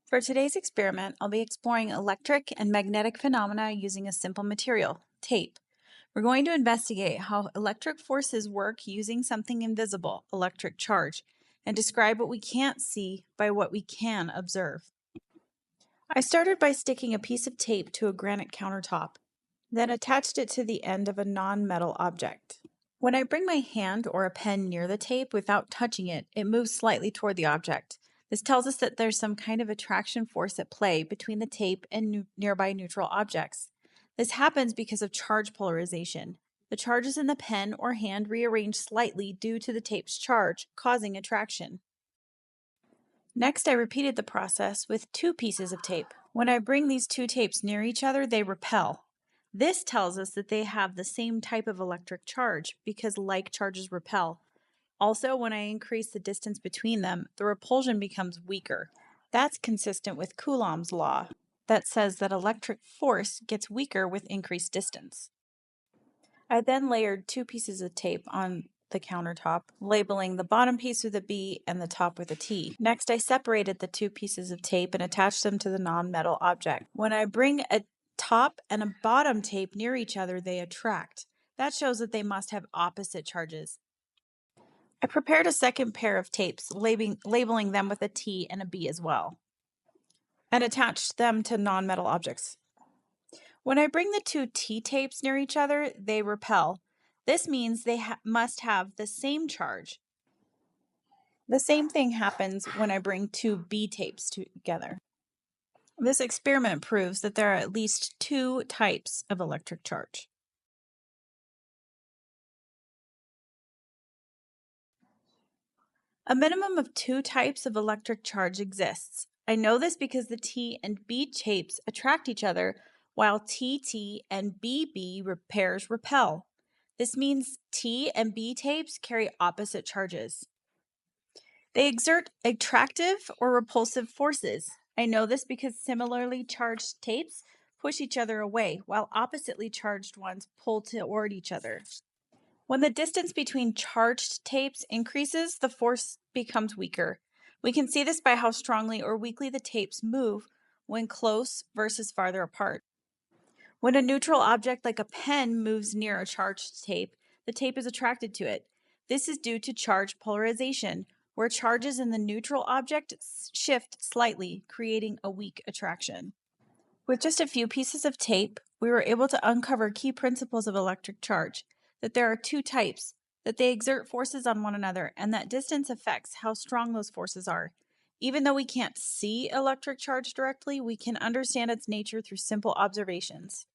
For today's experiment, I'll be exploring electric and magnetic phenomena using a simple material, tape. We're going to investigate how electric forces work using something invisible, electric charge, and describe what we can't see by what we can observe. I started by sticking a piece of tape to a granite countertop, then attached it to the end of a non-metal object. When I bring my hand or a pen near the tape without touching it, it moves slightly toward the object. This tells us that there's some kind of attraction force at play between the tape and nearby neutral objects. This happens because of charge polarization. The charges in the pen or hand rearrange slightly due to the tape's charge, causing attraction. Next, I repeated the process with two pieces of tape. When I bring these two tapes near each other, they repel. This tells us that they have the same type of electric charge because like charges repel. Also, when I increase the distance between them, the repulsion becomes weaker. That's consistent with Coulomb's law that says that electric force gets weaker with increased distance. I then layered two pieces of tape on the countertop, labeling the bottom piece with a B and the top with a T. Next, I separated the two pieces of tape and attached them to the non-metal object. When I bring a top and a bottom tape near each other, they attract. That shows that they must have opposite charges. I prepared a second pair of tapes, labeling them with a T and a B as well, and attached them to non-metal objects. When I bring the two T tapes near each other, they repel. This means they must have the same charge. The same thing happens when I bring two B tapes together. This experiment proves that there are at least two types of electric charge. A minimum of two types of electric charge exists. I know this because the T and B tapes attract each other, while TT and BB pairs repel. This means T and B tapes carry opposite charges. They exert attractive or repulsive forces. I know this because similarly charged tapes push each other away, while oppositely charged ones pull toward each other. When the distance between charged tapes increases, the force becomes weaker. We can see this by how strongly or weakly the tapes move when close versus farther apart. When a neutral object like a pen moves near a charged tape, the tape is attracted to it. This is due to charge polarization, where charges in the neutral object shift slightly, creating a weak attraction. With just a few pieces of tape, we were able to uncover key principles of electric charge, that there are two types, that they exert forces on one another, and that distance affects how strong those forces are. Even though we can't see electric charge directly, we can understand its nature through simple observations.